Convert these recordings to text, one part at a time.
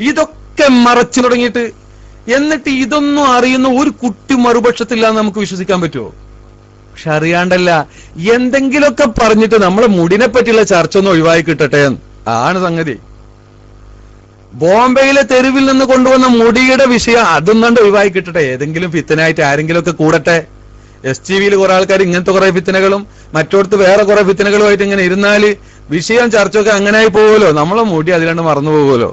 ഇതൊക്കെ മറച്ചു തുടങ്ങിയിട്ട് എന്നിട്ട് ഇതൊന്നും അറിയുന്ന ഒരു കുട്ടി മറുപക്ഷത്തില്ലാന്ന് നമുക്ക് വിശ്വസിക്കാൻ പറ്റുമോ? പക്ഷെ അറിയാണ്ടല്ല, എന്തെങ്കിലുമൊക്കെ പറഞ്ഞിട്ട് നമ്മളെ മുടിനെ പറ്റിയുള്ള ചർച്ച ഒന്ന് ഒഴിവാക്കി കിട്ടട്ടെ ആണ് സംഗതി. ബോംബെയിലെ തെരുവിൽ നിന്ന് കൊണ്ടുവന്ന മുടിയുടെ വിഷയം അതൊന്നാണ്ട് ഒഴിവാക്കി കിട്ടട്ടെ, ഏതെങ്കിലും ഫിത്തനായിട്ട് ആരെങ്കിലും ഒക്കെ കൂടട്ടെ. STVയിൽ കുറെ ആൾക്കാർ ഇങ്ങനത്തെ കുറെ ഫിത്തനകളും മറ്റോടത്ത് വേറെ കുറെ ഫിത്തനകളുമായിട്ട് ഇങ്ങനെ ഇരുന്നാല് വിഷയം ചർച്ചയൊക്കെ അങ്ങനെയായി പോകുമല്ലോ. നമ്മളെ മുടി അതിലാണ്ട് മറന്നു പോകുമല്ലോ.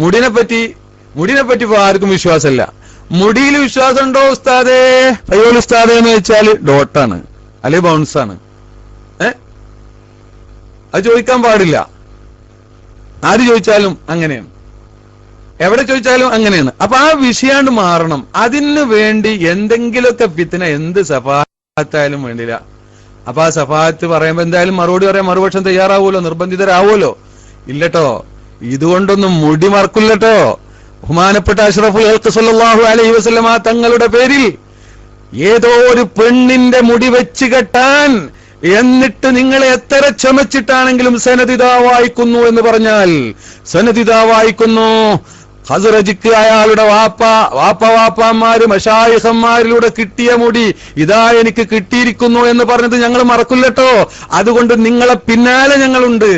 മുടിനെ പറ്റി ഇപ്പൊ ആർക്കും വിശ്വാസമല്ല. മുടിയിൽ വിശ്വാസം ഉണ്ടോ ഉസ്താദേ, അയ്യോ ഉസ്താദേ എന്ന് വെച്ചാല് ഡോട്ടാണ് അല്ലെ ബൗൺസാണ്. അത് ചോദിക്കാൻ പാടില്ല. ആര് ചോദിച്ചാലും അങ്ങനെയാണ്, എവിടെ ചോദിച്ചാലും അങ്ങനെയാണ്. അപ്പൊ ആ വിഷയാണ്ട് മാറണം. അതിന് വേണ്ടി എന്തെങ്കിലുമൊക്കെ ഫിത്ന, എന്ത് സഫാത്തായാലും വേണ്ടില്ല. അപ്പൊ ആ സഫാത്ത് പറയുമ്പോ എന്തായാലും മറുപടി പറയാൻ മറുപക്ഷം തയ്യാറാവുമല്ലോ, നിർബന്ധിതരാവുമല്ലോ. ഇല്ലട്ടോ, ഇതുകൊണ്ടൊന്നും മുടി മറക്കില്ലട്ടോ. ബഹുമാനപ്പെട്ട അഷ്റഫുൽ ഖൽഖ് സല്ലല്ലാഹു അലൈഹി വസല്ലമ തങ്ങളുടെ പേരിൽ ഏതോ ഒരു പെണ്ണിന്റെ മുടി വെച്ച് കെട്ടാൻ, എന്നിട്ട് നിങ്ങൾ എത്ര ചമച്ചിട്ടാണെങ്കിലും സനദിദാ വായിക്കുന്നു എന്ന് പറഞ്ഞാൽ സനദിദാ വായിക്കുന്നു. ഹസ്റജിക്ക് അയാളുടെ വാപ്പമാര് മശായിഖന്മാരിലൂടെ കിട്ടിയ മുടി ഇതാ എനിക്ക് കിട്ടിയിരിക്കുന്നു എന്ന് പറഞ്ഞത് ഞങ്ങൾ മറക്കില്ലട്ടോ. അതുകൊണ്ട് നിങ്ങളെ പിന്നാലെ ഞങ്ങളുണ്ട്.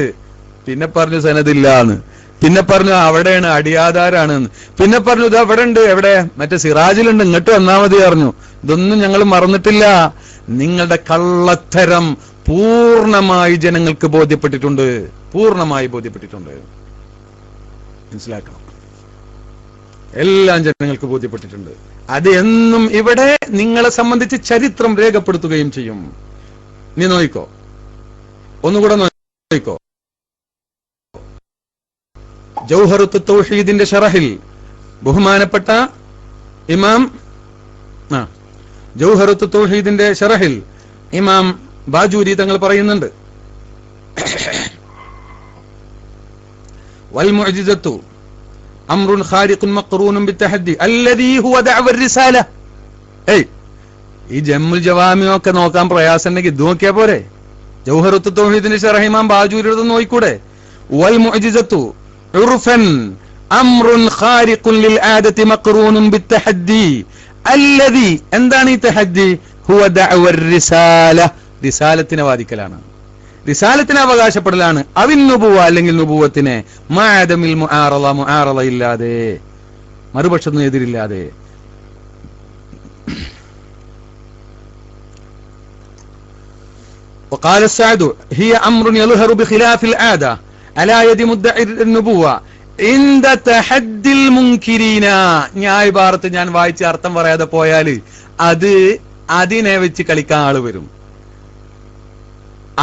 പിന്നെ പറഞ്ഞു സനദില്ലാന്ന്, പിന്നെ പറഞ്ഞു അവിടെയാണ് അടിയാധാരാണ്, പിന്നെ പറഞ്ഞു ഇത് അവിടെ ഉണ്ട്, എവിടെ മറ്റേ സിറാജിലുണ്ട്, ഇങ്ങോട്ട് വന്നാ മതി പറഞ്ഞു. ഇതൊന്നും ഞങ്ങൾ മറന്നിട്ടില്ല. നിങ്ങളുടെ കള്ളത്തരം പൂർണ്ണമായി ജനങ്ങൾക്ക് ബോധ്യപ്പെട്ടിട്ടുണ്ട്, പൂർണ്ണമായി ബോധ്യപ്പെട്ടിട്ടുണ്ട്. മനസ്സിലാക്കണം, എല്ലാം ജനങ്ങൾക്ക് ബോധ്യപ്പെട്ടിട്ടുണ്ട്. അത് എന്നും ഇവിടെ നിങ്ങളെ സംബന്ധിച്ച് ചരിത്രം രേഖപ്പെടുത്തുകയും ചെയ്യും. നീ നോയിക്കോ, ഒന്നുകൂടെ നോയിക്കോ. ജൗഹറത്ത് തൗഹീദിന്റെ ഷറഹിൽ ബഹുമാനപ്പെട്ട ഇമാം ജൗഹറത്ത് തൗഹീദിന്റെ ഷറഹിൽ ഇമാം ബാജൂരി തങ്ങൾ പറയുന്നുണ്ട്, വൽ മുഅ്ജിസത്തു അംറുൻ ഖാരിഖുൻ മഖ്റൂനുൻ ബിത്തഹദ്ദി അല്ലദീ ഹുവ ദഅവ റിസാല. ഈ ജമ്മുൽ ജവാമിയൊക്കെ നോക്കാൻ പ്രയാസമുണ്ടെങ്കിൽ ഇത് നോക്കിയാ പോരെ? ജൗഹറത്ത് തൗഹീദിന്റെ ഷറഹ് ഇമാം ബാജൂരിയുടെ നോക്കിക്കൂടെ? വൽ മുഅ്ജിസത്തു ഉർഫൻ അംറുൻ ഖാരിഖുൻ ലിൽ ആദതി മഖ്റൂനുൻ ബിത്തഹദ്ദി അല്ലദീ, എന്താണ് ഈ തഹദ്ദി? ഹുവ ദഅവ റിസാല, റിസാലത്തിനെ വാദിക്കലാണ്, റിസാലത്തിനെ അവകാശപ്പെടലാണ്. അവിൻ നുബുവ, അല്ലെങ്കിൽ നുബുവത്തിനെ, മഅദമിൽ മുആറള, മുആറള ഇല്ലാതെ, മറുപക്ഷത്തിന് എതിരില്ലാതെ. وقال السعد هي امر يظهر بخلاف العاده على يد مدعي النبوه عند تحدي المنكرين. ഞാൻ ഈ ഭാഗത്ത് ഞാൻ വായിച്ച അർത്ഥം പറയാതെ പോയാല് അതിനെ വെച്ച് കളിക്കാൻ ആള് വരും.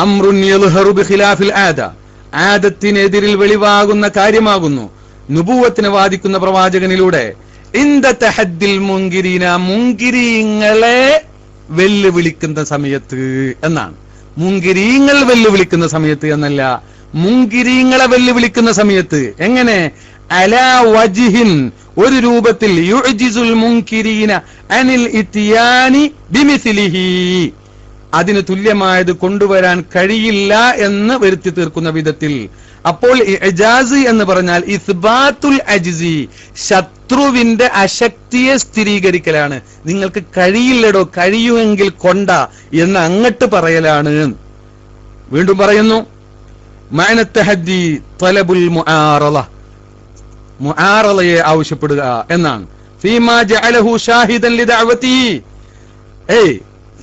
അംറുൻ യൽഹറു ബിഖിലാഫിൽ ആദ, ആദത്തിനെതിരിൽ വെളിവാകുന്ന കാര്യമാകുന്നു നുബുവത്തിനെ വാദിക്കുന്ന പ്രവാചകനിലൂടെ. ഇന്ദ തഹദ്ദിൽ മുൻകിരീന, മുൻകിരീങ്ങളെ വെല്ലുവിളിക്കുന്ന സമയത്ത് എന്നാണ്. മുൻകിരീങ്ങൾ വെല്ലുവിളിക്കുന്ന സമയത്ത് എന്നല്ല, മുൻകിരീങ്ങളെ വെല്ലുവിളിക്കുന്ന സമയത്ത്. എങ്ങനെ? അലാ വജ്ഹിൻ, ഒരു രൂപത്തിൽ, യുഅ്ജിസുൽ മുൻകിരീന അനിൽ ഇത്യാനി ബിമിസ്ലിഹി, അതിന് തുല്യമായത് കൊണ്ടുവരാൻ കഴിയില്ല എന്ന് വരുത്തി തീർക്കുന്ന വിധത്തിൽ. അപ്പോൾ ഇജാസ് എന്ന് പറഞ്ഞാൽ ഇസ്ബാത്തുൽ അജ്സി, ശത്രുവിന്റെ അശക്തിയെ സ്ഥിരീകരിക്കലാണ്. നിങ്ങൾക്ക് കഴിയില്ലടോ, കഴിയുമെങ്കിൽ കൊണ്ട എന്ന് അങ്ങട്ട് പറയലാണ്. വീണ്ടും പറയുന്നു, മഅന തഹദ്ദി തലബുൽ മുആറള, മുആറളയെ ആവശ്യപ്പെടുക എന്നാണ്. ഫീമാ ജഅലഹു ഷാഹിദൻ ലിദഅവതിഹി,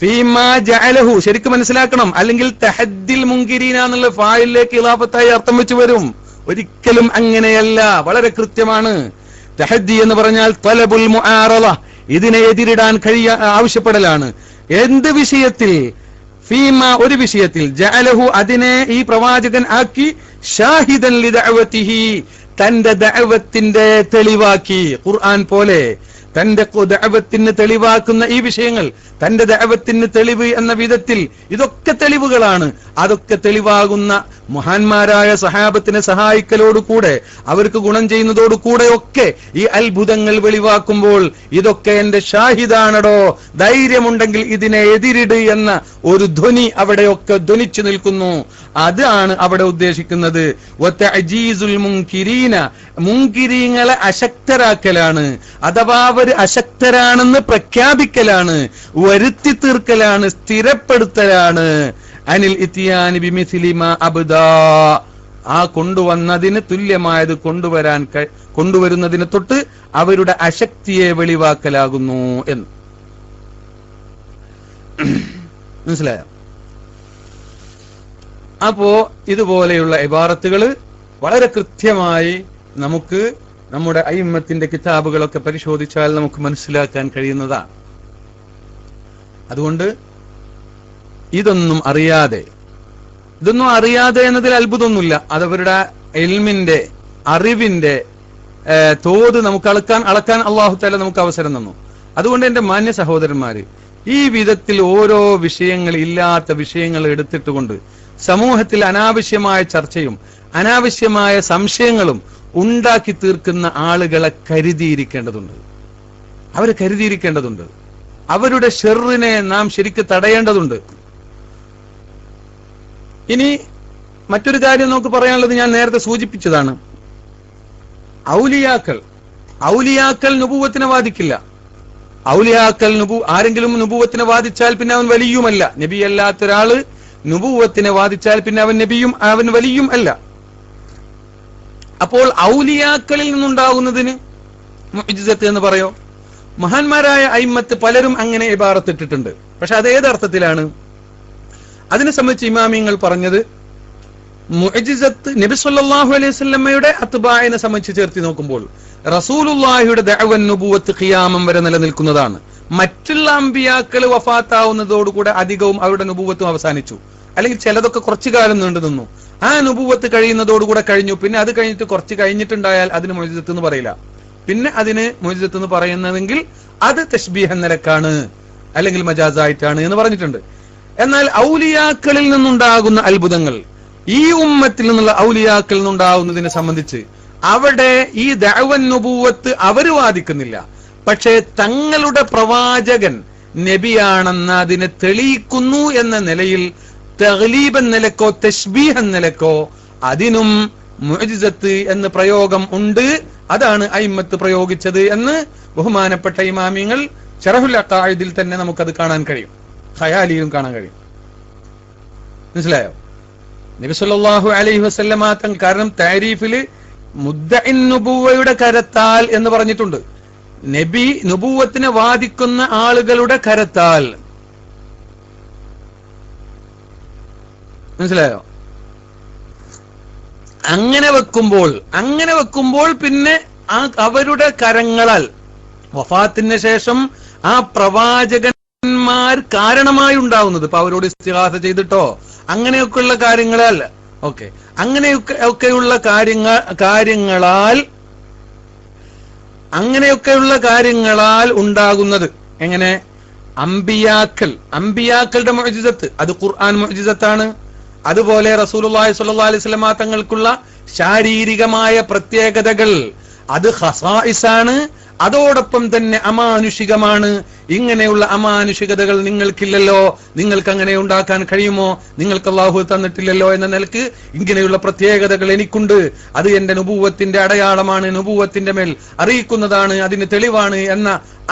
ഫീമാ ജഅലഹു, ശരിക്കും മനസ്സിലാക്കണം, അല്ലെങ്കിൽ തഹദ്ദിൽ മുൻകിരീന എന്നുള്ള ഫായിലേക്ക് ഇളാഫത്തായി അർത്ഥം വെച്ച് വരും. ഒരിക്കലും അങ്ങനെയല്ല, വളരെ കൃത്യമാണ്. തഹദ്ദി എന്ന് പറഞ്ഞാൽ തലബുൽ മുആറള, ഇതിനെ എതിരിടാൻ ആവശ്യപ്പെടലാണ്. എന്ത് വിഷയത്തിൽ? ഫീമാ, ഒരു വിഷയത്തിൽ, ജഅലഹു, അതിനെ ഈ പ്രവാചകൻ ആക്കി, ഷാഹിദൻ ലിദഅവതിഹി, തന്റെ ദഅവത്തിന്റെ തെളിവാക്കി. ഖുർആൻ പോലെ തന്റെ ദഅവത്തിന് തെളിവാക്കുന്ന ഈ വിഷയങ്ങൾ, തന്റെ ദഅവത്തിന് തെളിവ് എന്ന വിധത്തിൽ ഇതൊക്കെ തെളിവുകളാണ്. അതൊക്കെ തെളിവാകുന്ന മഹാന്മാരായ സഹാബത്തിനെ സഹായിക്കലോടുകൂടെ അവർക്ക് ഗുണം ചെയ്യുന്നതോടുകൂടെയൊക്കെ ഈ അത്ഭുതങ്ങൾ വെളിവാക്കുമ്പോൾ ഇതൊക്കെ എന്റെ ഷാഹിദാണടോ, ധൈര്യമുണ്ടെങ്കിൽ ഇതിനെ എതിരിട് എന്ന ഒരു ധ്വനി അവിടെയൊക്കെ ധ്വനിച്ചു നിൽക്കുന്നു. അതാണ് അവിടെ ഉദ്ദേശിക്കുന്നത്. വതഅജീസുൽ മുൻകിരീന, മുൻകിരീങ്ങളെ അശക്തരാക്കലാണ്, അഥവാ അവർ അശക്തരാണെന്ന് പ്രഖ്യാപിക്കലാണ്, വരുത്തി തീർക്കലാണ്, സ്ഥിരപ്പെടുത്തലാണ്. അനിൽ ഇത്തിയാനി ബിമിസ്ലി മാ അബ്ദാ, ആ കൊണ്ടുവന്നതിന് തുല്യമായത് കൊണ്ടുവരുന്നതിന് തൊട്ട് അവരുടെ അശക്തിയെ വെളിവാക്കലാകുന്നു എന്ന് മനസ്സിലായോ? അപ്പോ ഇതുപോലെയുള്ള ഇബാറത്തുകൾ വളരെ കൃത്യമായി നമുക്ക് നമ്മുടെ അയിമ്മത്തിന്റെ കിതാബുകളൊക്കെ പരിശോധിച്ചാൽ നമുക്ക് മനസ്സിലാക്കാൻ കഴിയുന്നതാണ്. അതുകൊണ്ട് ഇതൊന്നും അറിയാതെ എന്നതിൽ അത്ഭുതമൊന്നുമില്ല. അതവരുടെ ഇൽമിന്റെ, അറിവിന്റെ തോത് നമുക്ക് അളക്കാൻ അള്ളാഹു തആല നമുക്ക് അവസരം തന്നു. അതുകൊണ്ട് എന്റെ മാന്യ സഹോദരന്മാര്, ഈ വിധത്തിൽ ഓരോ വിഷയങ്ങൾ, ഇല്ലാത്ത വിഷയങ്ങൾ എടുത്തിട്ടുകൊണ്ട് സമൂഹത്തിൽ അനാവശ്യമായ ചർച്ചയും അനാവശ്യമായ സംശയങ്ങളും ഉണ്ടാക്കി തീർക്കുന്ന ആളുകളെ കരുതിയിരിക്കേണ്ടതുണ്ട്. അവരെ കരുതിയിരിക്കേണ്ടതുണ്ട്. അവരുടെ ഷെറിനെ നാം ശരിക്ക് തടയേണ്ടതുണ്ട്. ഇനി മറ്റൊരു കാര്യം നമുക്ക് പറയാനുള്ളത് ഞാൻ നേരത്തെ സൂചിപ്പിച്ചതാണ്. ഔലിയാക്കൾ നുബുവത്തിനെ വാദിക്കില്ല. ആരെങ്കിലും നുബുവത്തിനെ വാദിച്ചാൽ പിന്നെ അവൻ വലിയുമല്ല. നബി അല്ലാത്തൊരാള് നുബുവത്തിനെ വാദിച്ചാൽ പിന്നെ അവൻ വലിയും അല്ല. അപ്പോൾ ഔലിയാക്കളിൽ നിന്നുണ്ടാകുന്നതിന് മുഅ്ജിസത്ത് എന്ന് പറയോ? മഹാന്മാരായ അയിമ്മത്ത് പലരും അങ്ങനെ ഇബാറത്തിട്ടിട്ടുണ്ട്. പക്ഷെ അത് ഏതർത്ഥത്തിലാണ്? അതിനെ സംബന്ധിച്ച് ഇമാമിങ്ങൾ പറഞ്ഞത്, മുഅ്ജിസത്ത് നബി സല്ലല്ലാഹു അലൈഹി വസല്ലമയുടെ അത്ബാഇനെ സംബന്ധിച്ച് ചേർത്തി നോക്കുമ്പോൾ റസൂലുള്ളാഹിയുടെ ദഅവൻ നുബുവത്ത് ഖിയാമം വരെ നിലനിൽക്കുന്നതാണ്. മറ്റുള്ള അമ്പിയാക്കൾ വഫാത്താവുന്നതോടുകൂടെ അധികവും അവരുടെ നുബുവത്തും അവസാനിച്ചു, അല്ലെങ്കിൽ ചിലതൊക്കെ കുറച്ചു കാലം നീണ്ടു നിന്നു. ആ നുബുവത്ത് കഴിയുന്നതോടുകൂടെ കഴിഞ്ഞു. പിന്നെ അത് കഴിഞ്ഞിട്ട് കുറച്ച് കഴിഞ്ഞിട്ടുണ്ടായാൽ അതിന് മുഅ്ജിസത്ത് എന്ന് പറയില്ല. പിന്നെ അതിന് മുഅ്ജിസത്ത് എന്ന് പറയുന്നതെങ്കിൽ അത് തശ്ബീഹ് നിലക്കാണ്, അല്ലെങ്കിൽ മജാസായിട്ടാണ് എന്ന് പറഞ്ഞിട്ടുണ്ട്. എന്നാൽ ഔലിയാക്കളിൽ നിന്നുണ്ടാകുന്ന അത്ഭുതങ്ങൾ, ഈ ഉമ്മത്തിൽ നിന്നുള്ള ഔലിയാക്കളിൽ നിന്നുണ്ടാകുന്നതിനെ സംബന്ധിച്ച് അവിടെ ഈ ദഅവൻ നുബുവത്ത് അവർ വാദിക്കുന്നില്ല. പക്ഷേ തങ്ങളുടെ പ്രവാചകൻ നബിയാണെന്ന് അതിനെ തെളിയിക്കുന്നു എന്ന നിലയിൽ തഗ്ലീബ് എന്ന നിലക്കോ തശ്ബീഹ് എന്ന നിലക്കോ അതിനും മുഅ്ജിസത്ത് എന്ന പ്രയോഗം ഉണ്ട്. അതാണ് അയിമ്മത്ത് പ്രയോഗിച്ചത് എന്ന് ബഹുമാനപ്പെട്ട ഇമാമിങ്ങൾ ശറഹുൽ അഖായിദിൽ തന്നെ നമുക്കത് കാണാൻ കഴിയും, ഖയാലിയിലും കാണാൻ കഴിയും. മനസ്സിലായോ? നബി സല്ലല്ലാഹു അലൈഹി വസല്ലമ തങ്ങൾ, കാരണം താരീഫില് മുദ്ദഇൻ നുബുവയുടെ കരത്താൽ എന്ന് പറഞ്ഞിട്ടുണ്ട്. നബി നുബുവത്തിനെ വാദിക്കുന്ന ആളുകളുടെ കരത്താൽ. മനസ്സിലായോ? അങ്ങനെ വെക്കുമ്പോൾ പിന്നെ അവരുടെ കരങ്ങളാൽ വഫാത്തിന് ശേഷം ആ പ്രവാചകന്മാർ കാരണമായി ഉണ്ടാവുന്നത്, ഇപ്പൊ അവരോട് ഇസ്തിഗാസ ചെയ്തിട്ടോ അങ്ങനെയൊക്കെയുള്ള കാര്യങ്ങളാൽ, അങ്ങനെയൊക്കെയുള്ള കാര്യങ്ങളാൽ ഉണ്ടാകുന്നത് എങ്ങനെ? അമ്പിയാക്കളുടെ മുഅ്ജിസത്ത്, അത് ഖുർആൻ മുഅ്ജിസത്താണ്. അതുപോലെ റസൂലുള്ളാഹി സ്വല്ലല്ലാഹു അലൈഹി വസല്ലമ തങ്ങൾക്കുള്ള ശാരീരികമായ പ്രത്യേകതകൾ, അത് ഖസായിസാണ്. അതോടൊപ്പം തന്നെ അമാനുഷികമാണ്. ഇങ്ങനെയുള്ള അമാനുഷികതകൾ നിങ്ങൾക്കില്ലല്ലോ, നിങ്ങൾക്ക് അങ്ങനെ ഉണ്ടാക്കാൻ കഴിയുമോ? നിങ്ങൾക്ക് അല്ലാഹു തന്നിട്ടില്ലല്ലോ എന്ന നിലക്ക് ഇങ്ങനെയുള്ള പ്രത്യേകതകൾ എനിക്കുണ്ട്, അത് എന്റെ നുബുവത്തിന്റെ അടയാളമാണ്, നുബുവത്തിന്റെ മേൽ അറിയിക്കുന്നതാണ്, അതിന് തെളിവാണ് എന്ന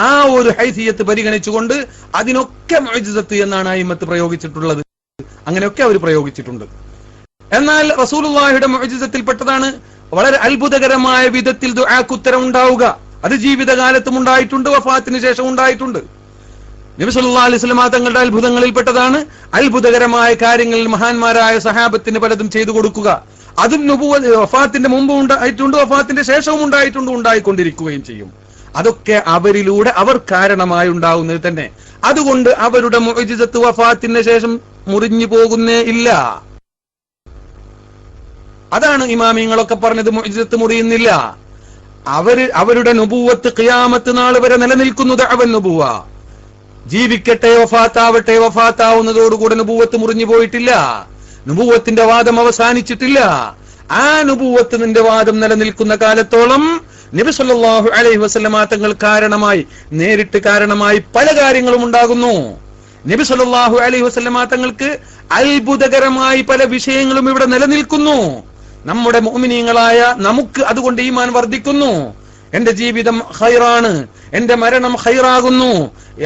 ആ ഒരു ഹൈസിയത്ത് പരിഗണിച്ചുകൊണ്ട് അതിനൊക്കെ മുഅ്ജിസത്ത് എന്നാണ് അയിമ്മത്ത് പ്രയോഗിച്ചിട്ടുള്ളത്. അങ്ങനെയൊക്കെ അവർ പ്രയോഗിച്ചിട്ടുണ്ട്. എന്നാൽ റസൂലുള്ളാഹിയുടെ മുഅ്ജിസത്തിൽപ്പെട്ടതാണ് വളരെ അത്ഭുതകരമായ വിധത്തിൽ ദുആക്ക് ഉത്തരം ഉണ്ടാവുക. അത് ജീവിതകാലത്തും ഉണ്ടായിട്ടുണ്ട്, വഫാത്തിന് ശേഷം ഉണ്ടായിട്ടുണ്ട്. നബി സല്ലല്ലാഹു അലൈഹി വസല്ലം തങ്ങളുടെ അത്ഭുതങ്ങളിൽപ്പെട്ടതാണ് അത്ഭുതകരമായ കാര്യങ്ങളിൽ മഹാന്മാരായ സഹാബത്തിന് പലതും ചെയ്തു കൊടുക്കുക. അതും വഫാത്തിന്റെ മുമ്പ് ഉണ്ടായിട്ടുണ്ട്, വഫാത്തിന്റെ ശേഷവും ഉണ്ടായിട്ടുണ്ട്, ഉണ്ടായിക്കൊണ്ടിരിക്കുകയും ചെയ്യും. അതൊക്കെ അവരിലൂടെ അവർ കാരണമായി ഉണ്ടാവുന്നത് തന്നെ. അതുകൊണ്ട് അവരുടെ മുഅ്ജിസത്ത് വഫാത്തിന് ശേഷം മുറിഞ്ഞു പോകുന്നേ ഇല്ല. അതാണ് ഇമാമിങ്ങളൊക്കെ പറഞ്ഞത്, മുഅ്ജിസത്ത് മുറിയുന്നില്ല. അവരുടെ നുബുവത്ത് ഖിയാമത്ത് നാൾ വരെ നിലനിൽക്കുന്നു. ദഅവൻ നുബുവ ജീവിക്കട്ടെ, വഫാത്താവട്ടെ, വഫാത്താവുന്നതോടുകൂടെ നുബുവത്ത് മുറിഞ്ഞു പോയിട്ടില്ല. നുബുവത്തിന്റെ വാദം അവസാനിച്ചിട്ടില്ല. ആ നുബുവത്തിന്റെ വാദം നിലനിൽക്കുന്ന കാലത്തോളം നബി സല്ലല്ലാഹു അലൈഹി വസല്ലമ തങ്ങൾ നേരിട്ട് കാരണമായി പല കാര്യങ്ങളും ഉണ്ടാകുന്നു. നബി സല്ലല്ലാഹു അലൈഹി വസല്ലമ തങ്ങൾക്ക് അത്ഭുതകരമായി പല വിഷയങ്ങളും ഇവിടെ നിലനിൽക്കുന്നു. നമ്മുടെ മുഅ്മിനീങ്ങളായ നമുക്ക് അതുകൊണ്ട് ഈമാൻ വർദ്ധിക്കുന്നു. എന്റെ ജീവിതം ഖൈറാണ്, എന്റെ മരണം ഖൈറാകുന്നു,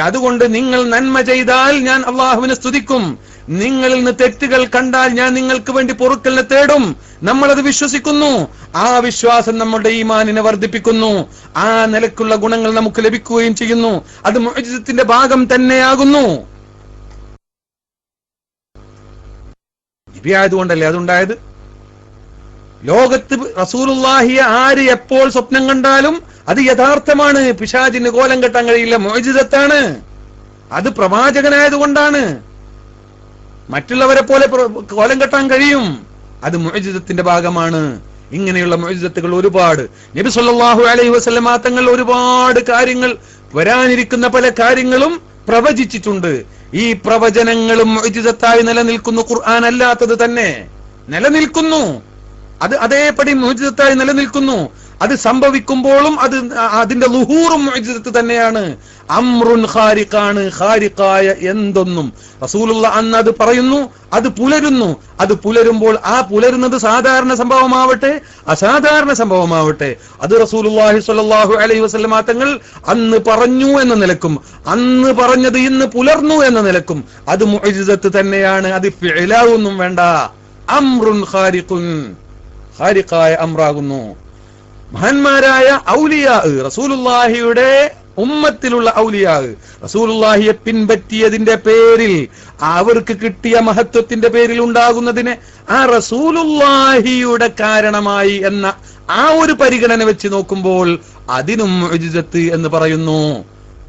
അതുകൊണ്ട് നിങ്ങൾ നന്മ ചെയ്താൽ ഞാൻ അള്ളാഹുവിനെ സ്തുതിക്കും, നിങ്ങളിൽ നിന്ന് തെറ്റുകൾ കണ്ടാൽ ഞാൻ നിങ്ങൾക്ക് വേണ്ടി പൊറുക്കലിനെ തേടും. നമ്മളത് വിശ്വസിക്കുന്നു. ആ വിശ്വാസം നമ്മുടെ ഈമാനിനെ വർദ്ധിപ്പിക്കുന്നു. ആ നിലക്കുള്ള ഗുണങ്ങൾ നമുക്ക് ലഭിക്കുകയും ചെയ്യുന്നു. അത് മുഅ്ജിസത്തിന്റെ ഭാഗം തന്നെയാകുന്നു. നബി ആയതുകൊണ്ടല്ലേ അതുണ്ടായത്? ലോകത്ത് റസൂലുള്ളാഹിയെ ആര് എപ്പോൾ സ്വപ്നം കണ്ടാലും അത് യഥാർത്ഥമാണ്. പിശാചിന് കോലം കെട്ടാൻ കഴിയില്ല. മുഅ്ജിസത്താണ്. അത് പ്രവാചകനായതുകൊണ്ടാണ്. മറ്റുള്ളവരെ പോലെ കോലം കെട്ടാൻ കഴിയും. അത് മുഅ്ജിസത്തിന്റെ ഭാഗമാണ്. ഇങ്ങനെയുള്ള മുഅ്ജിസത്തുകൾ ഒരുപാട് നബി സല്ലല്ലാഹു അലൈഹി വസല്ലമ തങ്ങൾ ഒരുപാട് കാര്യങ്ങൾ, വരാനിരിക്കുന്ന പല കാര്യങ്ങളും പ്രവചിച്ചിട്ടുണ്ട്. ഈ പ്രവചനങ്ങളും മുഅ്ജിസത്തായി നിലനിൽക്കുന്നു. ഖുർആൻ അല്ലാത്തത് തന്നെ നിലനിൽക്കുന്നു. അത് അതേപടി മുഅ്ജിസത്തായി നിലനിൽക്കുന്നു. അത് സംഭവിക്കുമ്പോഴും അതിന്റെ ളുഹൂറും മുഅ്ജിസത്ത് തന്നെയാണ്. അംറുൻ ഖാരിഖാണ്. ഖാരിഖായ എന്തൊന്നും റസൂലുള്ള അന്ന് അത് പറയുന്നു, അത് പുലരുന്നു. അത് പുലരുമ്പോൾ ആ പുലരുന്നത് സാധാരണ സംഭവമാവട്ടെ അസാധാരണ സംഭവമാവട്ടെ, അത് റസൂലുള്ളാഹി സ്വല്ലല്ലാഹു അലൈഹി വസല്ലമ തങ്ങൾ അന്ന് പറഞ്ഞു എന്ന നിലക്കും അന്ന് പറഞ്ഞത് ഇന്ന് പുലർന്നു എന്ന നിലക്കും അത് മുഅ്ജിസത്ത് തന്നെയാണ്. അത് ഫിഅലാവൊന്നും വേണ്ട. അംറുൻ ഖാരിഖുൻ, ഖാരിഖായ അംറാകുന്നു. മഹാന്മാരായ ഔലിയാ, റസൂലുള്ളാഹിയുടെ ഉമ്മത്തിലുള്ള ഔലിയാ, റസൂലുള്ളാഹിയെ പിൻപറ്റിയതിന്റെ പേരിൽ അവർക്ക് കിട്ടിയ മഹത്വത്തിന്റെ പേരിൽ ഉണ്ടാകുന്നതിനെ ആ റസൂലുള്ളാഹിയുടെ കാരണമായി എന്ന ആ ഒരു പരിഗണന വെച്ച് നോക്കുമ്പോൾ അതിനും മുഅ്ജിസത്ത് എന്ന് പറയുന്നു.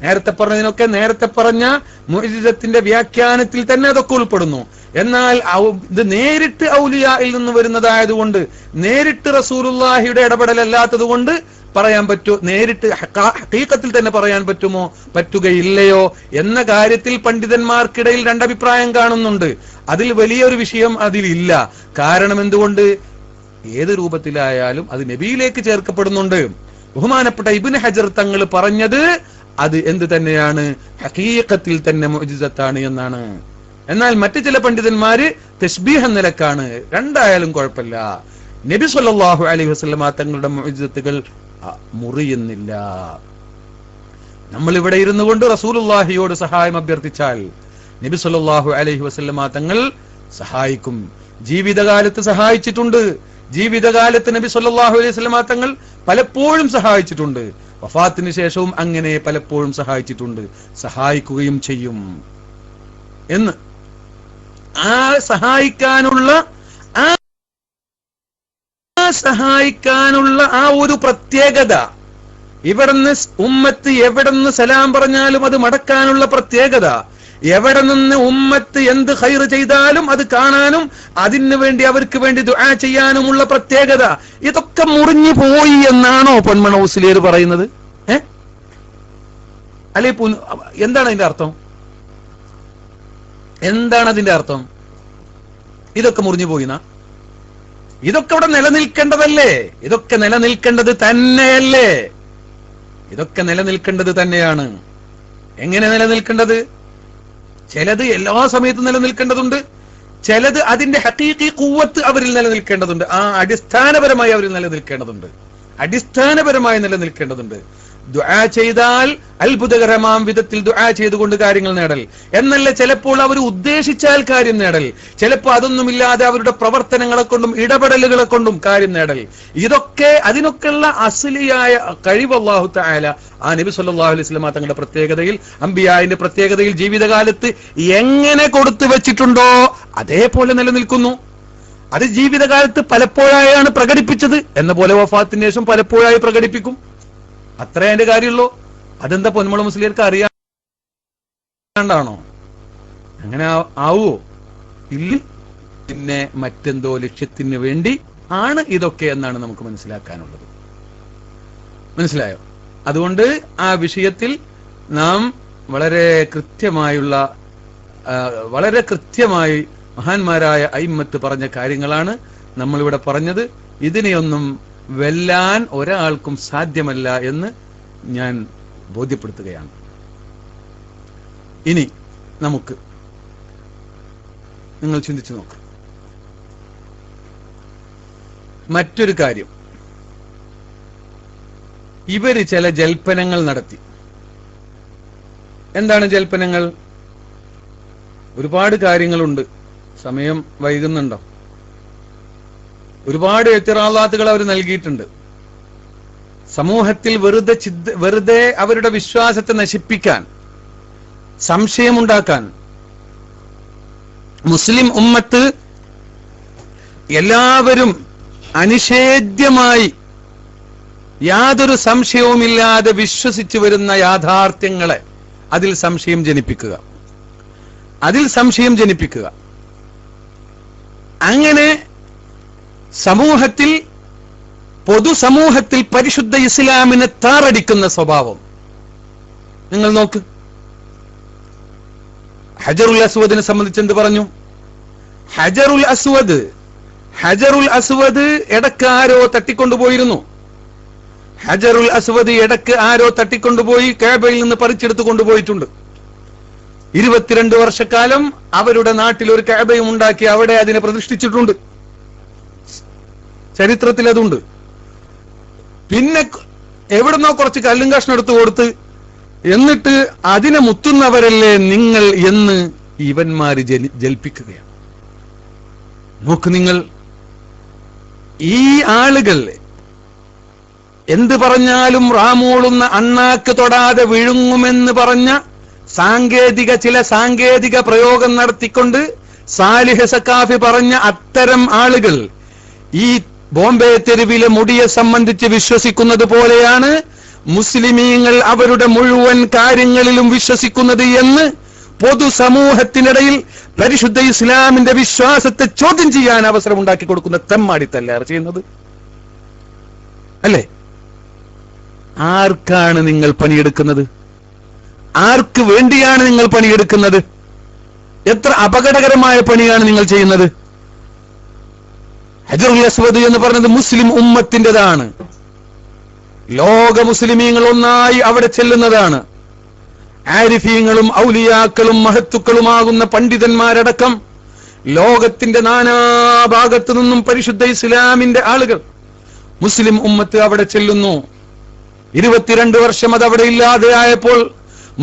നേരത്തെ പറഞ്ഞതിനൊക്കെ നേരത്തെ പറഞ്ഞ മുഅ്ജിസത്തിന്റെ വ്യാഖ്യാനത്തിൽ തന്നെ അതൊക്കെ ഉൾപ്പെടുന്നു. എന്നാൽ ഇത് നേരിട്ട് ഔലിയായിൽ നിന്ന് വരുന്നതായതുകൊണ്ട്, നേരിട്ട് റസൂലുള്ളാഹിയുടെ ഇടപെടലല്ലാത്തത് കൊണ്ട് പറയാൻ പറ്റൂ, നേരിട്ട് ഹഖീഖത്തിൽ തന്നെ പറയാൻ പറ്റുമോ പറ്റുകയില്ലയോ എന്ന കാര്യത്തിൽ പണ്ഡിതന്മാർക്കിടയിൽ രണ്ടഭിപ്രായം കാണുന്നുണ്ട്. അതിൽ വലിയൊരു വിഷയം അതിലില്ല. കാരണം എന്തുകൊണ്ട്? ഏത് രൂപത്തിലായാലും അത് നബിയിലേക്ക് ചേർക്കപ്പെടുന്നുണ്ട്. ബഹുമാനപ്പെട്ട ഇബ്നു ഹജർ തങ്ങൾ പറഞ്ഞത് അത് എന്ത് തന്നെയാണ്? ഹഖീഖത്തിൽ തന്നെ മുഅ്ജിസത്താണ് എന്നാണ്. എന്നാൽ മറ്റു ചില പണ്ഡിതന്മാര് തശ്ബീഹ് എന്ന നിലക്കാണ്. രണ്ടായാലും കുഴപ്പമില്ല. നബി സല്ലല്ലാഹു അലൈഹി വസല്ലമ തങ്ങളുടെ മുഅ്ജിസത്തുകൾ മുറിയുന്നില്ല. നമ്മൾ ഇവിടെ ഇരുന്നു കൊണ്ട് റസൂലുള്ളാഹിയോട് സഹായം അഭ്യർത്ഥിച്ചാൽ നബി സല്ലല്ലാഹു അലൈഹി വസല്ലമ തങ്ങൾ സഹായിക്കും. ജീവിതകാലത്ത് സഹായിച്ചിട്ടുണ്ട്. ജീവിതകാലത്ത് നബി സല്ലല്ലാഹു അലൈഹി വസല്ലമ തങ്ങൾ പലപ്പോഴും സഹായിച്ചിട്ടുണ്ട്. വഫാത്തിന് ശേഷവും അങ്ങനെ പലപ്പോഴും സഹായിച്ചിട്ടുണ്ട്, സഹായിക്കുകയും ചെയ്യും എന്ന്. ആ സഹായിക്കാനുള്ള ആ ഒരു പ്രത്യേകത, ഇവിടുന്ന് ഉമ്മത്ത് എവിടെന്ന് സലാം പറഞ്ഞാലും അത് മടക്കാനുള്ള പ്രത്യേകത, എവിടെ നിന്ന് ഉമ്മത്ത് എന്ത് ഖൈർ ചെയ്താലും അത് കാണാനും അതിനു വേണ്ടി അവർക്ക് വേണ്ടി ദുആ ചെയ്യാനുമുള്ള പ്രത്യേകത, ഇതൊക്കെ മുറിഞ്ഞു പോയി എന്നാണോ പൊന്മണ ഉസ്ലിയർ പറയുന്നത്? അല്ലെ, എന്താണ് അതിന്റെ അർത്ഥം? എന്താണ് അതിന്റെ അർത്ഥം? ഇതൊക്കെ മുറിഞ്ഞു പോയിന? ഇതൊക്കെ ഇവിടെ നിലനിൽക്കേണ്ടതല്ലേ? ഇതൊക്കെ നിലനിൽക്കേണ്ടത് തന്നെയല്ലേ? ഇതൊക്കെ നിലനിൽക്കേണ്ടത് തന്നെയാണ്. എങ്ങനെ നിലനിൽക്കേണ്ടത്? ചിലത് എല്ലാ സമയത്തും നിലനിൽക്കേണ്ടതുണ്ട്, ചിലത് അതിന്റെ ഹഖീഖി ഖുവ്വത്ത് അവരിൽ നിലനിൽക്കേണ്ടതുണ്ട്. ആ അടിസ്ഥാനപരമായി അവരിൽ നിലനിൽക്കേണ്ടതുണ്ട്. അടിസ്ഥാനപരമായി നിലനിൽക്കേണ്ടതുണ്ട്. ദുആ ചെയ്താൽ അത്ഭുതകരമാം വിധത്തിൽ ദുആ ചെയ്തുകൊണ്ട് കാര്യങ്ങൾ നേടൽ എന്നല്ല, ചിലപ്പോൾ അവർ ഉദ്ദേശിച്ചാൽ കാര്യം നേടൽ, ചിലപ്പോൾ അതൊന്നുമില്ലാതെ അവരുടെ പ്രവർത്തനങ്ങളെ കൊണ്ടും ഇടപെടലുകളെ കൊണ്ടും കാര്യം നേടൽ. ഇതൊക്കെ അതിനൊക്കെയുള്ള അസ്ലിയായ കഴിവ് അല്ലാഹു തആല ആ നബി സല്ലല്ലാഹു അലൈഹി വസല്ലം തങ്ങളുടെ പ്രത്യേകതയിൽ, അംബിയായിന്റെ പ്രത്യേകതയിൽ ജീവിതകാലത്ത് എങ്ങനെ കൊടുത്തു വെച്ചിട്ടുണ്ടോ അതേപോലെ നിലനിൽക്കുന്നു. അത് ജീവിതകാലത്ത് പലപ്പോഴായാണ് പ്രകടിപ്പിച്ചത് എന്ന പോലെ വഫാത്തിന് ശേഷം പലപ്പോഴായി പ്രകടിപ്പിക്കും. അത്രേ അതിന്റെ കാര്യമുള്ളൂ. അതെന്താ പൊന്മുള മുസ്ലിയർക്ക് അറിയാണ്ടാണോ? അങ്ങനെ ആവോ? ഇല്ല. പിന്നെ മറ്റെന്തോ ലക്ഷ്യത്തിന് വേണ്ടി ആണ് ഇതൊക്കെ എന്നാണ് നമുക്ക് മനസ്സിലാക്കാനുള്ളത്. മനസ്സിലായോ? അതുകൊണ്ട് ആ വിഷയത്തിൽ നാം വളരെ കൃത്യമായി മഹാന്മാരായ അയിമ്മത്ത് പറഞ്ഞ കാര്യങ്ങളാണ് നമ്മളിവിടെ പറഞ്ഞത്. ഇതിനെയൊന്നും വെല്ലാൻ ഒരാൾക്കും സാധ്യമല്ല എന്ന് ഞാൻ ബോധ്യപ്പെടുത്തുകയാണ്. ഇനി നമുക്ക് നിങ്ങൾ ചിന്തിച്ചു നോക്കാം. മറ്റൊരു കാര്യം, ഇവര് ചില ജൽപ്പനങ്ങൾ നടത്തി. എന്താണ് ജൽപ്പനങ്ങൾ? ഒരുപാട് കാര്യങ്ങളുണ്ട്, സമയം വൈകുന്നുണ്ടോ? ഒരുപാട് എത്തിറാളാത്തുകൾ അവർ നൽകിയിട്ടുണ്ട്. സമൂഹത്തിൽ വെറുതെ അവരുടെ വിശ്വാസത്തെ നശിപ്പിക്കാൻ, സംശയമുണ്ടാക്കാൻ, മുസ്ലിം ഉമ്മത്ത് എല്ലാവരും അനിഷേധ്യമായി യാതൊരു സംശയവുമില്ലാതെ വിശ്വസിച്ചു വരുന്ന യാഥാർത്ഥ്യങ്ങളെ അതിൽ സംശയം ജനിപ്പിക്കുക. അങ്ങനെ സമൂഹത്തിൽ, പൊതുസമൂഹത്തിൽ പരിശുദ്ധ ഇസ്ലാമിനെ താറടിക്കുന്ന സ്വഭാവം നിങ്ങൾ നോക്ക്. ഹജറുൽ അസ്വദിനെ സംബന്ധിച്ച് എന്ത് പറഞ്ഞു? ഹജറുൽ അസ്വദ് ഇടക്ക് ആരോ തട്ടിക്കൊണ്ടുപോയിരുന്നു. ഹജറുൽ അസ്വദ് ഇടക്ക് ആരോ തട്ടിക്കൊണ്ടുപോയി കഅബയിൽ നിന്ന് പറിച്ചെടുത്തു കൊണ്ടുപോയിട്ടുണ്ട്. 22 വർഷക്കാലം അവരുടെ നാട്ടിൽ ഒരു കഅബയും ഉണ്ടാക്കി അവിടെ അതിനെ പ്രതിഷ്ഠിച്ചിട്ടുണ്ട്. ചരിത്രത്തിൽ അതുണ്ട്. പിന്നെ എവിടുന്നോ കുറച്ച് കല്ലും കഷ്ണം എടുത്തു കൊടുത്ത് എന്നിട്ട് അതിനെ മുത്തുന്നവരല്ലേ നിങ്ങൾ എന്ന് ഇവന്മാര് ജൽപ്പിക്കുകയാണ്. നോക്ക് നിങ്ങൾ, ഈ ആളുകൾ എന്ത് പറഞ്ഞാലും റാമൂളുന്ന അണ്ണാക്ക് തൊടാതെ വിഴുങ്ങുമെന്ന് പറഞ്ഞ ചില സാങ്കേതിക പ്രയോഗം നടത്തിക്കൊണ്ട് സാലിഹ് സക്കാഫി പറഞ്ഞ അത്തരം ആളുകൾ ഈ ബോംബെ തെരുവിലെ മുടിയെ സംബന്ധിച്ച് വിശ്വസിക്കുന്നത് പോലെയാണ് മുസ്ലിമീങ്ങൾ അവരുടെ മുഴുവൻ കാര്യങ്ങളിലും വിശ്വസിക്കുന്നത് എന്ന് പൊതുസമൂഹത്തിനിടയിൽ പരിശുദ്ധ ഇസ്ലാമിന്റെ വിശ്വാസത്തെ ചോദ്യം ചെയ്യാൻ അവസരം ഉണ്ടാക്കി കൊടുക്കുന്ന തെമ്മാടിത്തല്ലേറെ ചെയ്യുന്നത് അല്ലേ? ആർക്കാണ് നിങ്ങൾ പണിയെടുക്കുന്നത്? ആർക്ക് വേണ്ടിയാണ് നിങ്ങൾ പണിയെടുക്കുന്നത്? എത്ര അപകടകരമായ പണിയാണ് നിങ്ങൾ ചെയ്യുന്നത്? ഹജറുൽ അസ്വദ് എന്ന് പറഞ്ഞത് മുസ്ലിം ഉമ്മത്തിൻ്റെതാണ്. ലോക മുസ്ലിമീങ്ങൾ ഒന്നായി അവിടെ ചെല്ലുന്നതാണ്. ആരിഫീങ്ങളും ഔലിയാക്കളും മഹത്തുക്കളുമാകുന്ന പണ്ഡിതന്മാരടക്കം ലോകത്തിന്റെ നാനാഭാഗത്തു നിന്നും പരിശുദ്ധ ഇസ്ലാമിന്റെ ആളുകൾ, മുസ്ലിം ഉമ്മത്ത് അവിടെ ചെല്ലുന്നു. 22 വർഷം അത് അവിടെ ഇല്ലാതെയായപ്പോൾ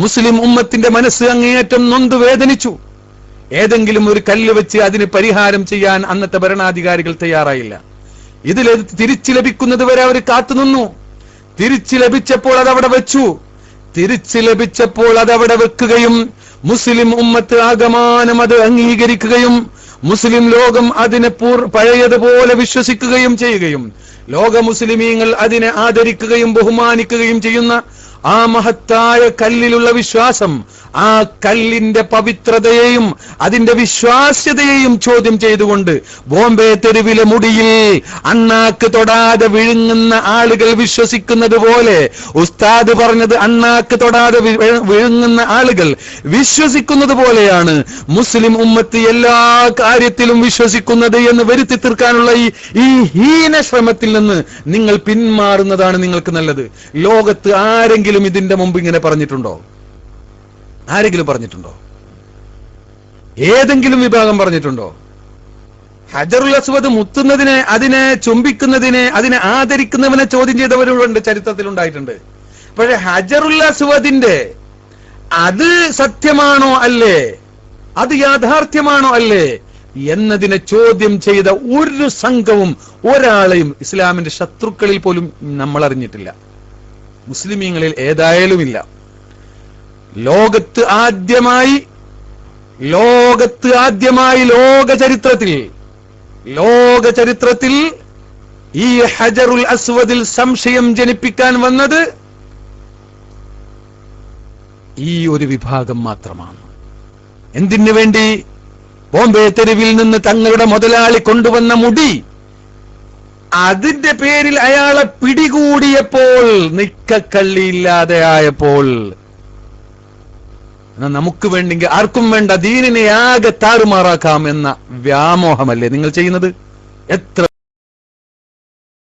മുസ്ലിം ഉമ്മത്തിന്റെ മനസ്സ് അങ്ങേയറ്റം നൊന്ത് വേദനിച്ചു. ഏതെങ്കിലും ഒരു കല്ല് വെച്ച് അതിന് പരിഹാരം ചെയ്യാൻ അന്നത്തെ ഭരണാധികാരികൾ തയ്യാറായില്ല. ഇതിൽ തിരിച്ചു ലഭിക്കുന്നത് വരെ അവർ കാത്തുനിന്നു. തിരിച്ചു ലഭിച്ചപ്പോൾ അതവിടെ വെച്ചു. തിരിച്ചു ലഭിച്ചപ്പോൾ അതവിടെ വെക്കുകയും മുസ്ലിം ഉമ്മത്ത് ആകമാനം അത് അംഗീകരിക്കുകയും മുസ്ലിം ലോകം അതിനെ പഴയതുപോലെ വിശ്വസിക്കുകയും ചെയ്യുകയും ലോക മുസ്ലിമീങ്ങൾ അതിനെ ആദരിക്കുകയും ബഹുമാനിക്കുകയും ചെയ്യുന്ന ആ മഹത്തായ കല്ലിലുള്ള വിശ്വാസം, ആ കല്ലിന്റെ പവിത്രതയെയും അതിന്റെ വിശ്വാസ്യതയെയും ചോദ്യം ചെയ്തുകൊണ്ട് ബോംബെ തെരുവിലെ മുടിയിൽ അണ്ണാക്ക് തൊടാതെ വിഴുങ്ങുന്ന ആളുകൾ വിശ്വസിക്കുന്നത് പോലെ, ഉസ്താദ് പറഞ്ഞത് അണ്ണാക്ക് തൊടാതെ വിഴുങ്ങുന്ന ആളുകൾ വിശ്വസിക്കുന്നത് പോലെയാണ് മുസ്ലിം ഉമ്മത്ത് എല്ലാ കാര്യത്തിലും വിശ്വസിക്കുന്നത് എന്ന് വരുത്തി തീർക്കാനുള്ള ഈ ഹീന ശ്രമത്തിൽ നിന്ന് നിങ്ങൾ പിന്മാറുന്നതാണ് നിങ്ങൾക്ക് നല്ലത്. ലോകത്ത് ആരെങ്കിലും ഇതിന്റെ മുമ്പ് ഇങ്ങനെ പറഞ്ഞിട്ടുണ്ടോ? ആരെങ്കിലും പറഞ്ഞിട്ടുണ്ടോ? ഏതെങ്കിലും വിഭാഗം പറഞ്ഞിട്ടുണ്ടോ? ഹജറുൽ അസ്വദ് മുത്തുന്നതിനെ, അതിനെ ചുംബിക്കുന്നതിനെ, അതിനെ ആദരിക്കുന്നവനെ ചോദ്യം ചെയ്തവരുണ്ട്, ചരിത്രത്തിൽ ഉണ്ടായിട്ടുണ്ട്. പക്ഷെ ഹജറുൽ അസ്വദിന്റെ അത് സത്യമാണോ അല്ലേ, അത് യാഥാർത്ഥ്യമാണോ അല്ലേ എന്നതിനെ ചോദ്യം ചെയ്ത ഒരു സംഘവും ഒരാളെയും ഇസ്ലാമിന്റെ ശത്രുക്കളിൽ പോലും നമ്മൾ അറിഞ്ഞിട്ടില്ല. മുസ്ലിമീങ്ങളിൽ ഏതായാലും ഇല്ല. ലോകത്ത് ആദ്യമായി ലോക ചരിത്രത്തിൽ ഈ ഹജറുൽ അസ്വദിൽ സംശയം ജനിപ്പിക്കാൻ വന്നത് ഈ ഒരു വിഭാഗം മാത്രമാണ്. എന്തിനു വേണ്ടി? ബോംബെ തെരുവിൽ നിന്ന് തങ്ങളുടെ മുതലാളി കൊണ്ടുവന്ന മുടി, അതിന്റെ പേരിൽ അയാളെ പിടികൂടിയപ്പോൾ, നിക്കക്കള്ളിയില്ലാതെ ആയപ്പോൾ നമുക്ക് വേണ്ടെങ്കിൽ ആർക്കും വേണ്ട, ദീനിനെ ആകെ താറുമാറാക്കാം എന്ന വ്യാമോഹമല്ലേ നിങ്ങൾ ചെയ്യുന്നത്? എത്ര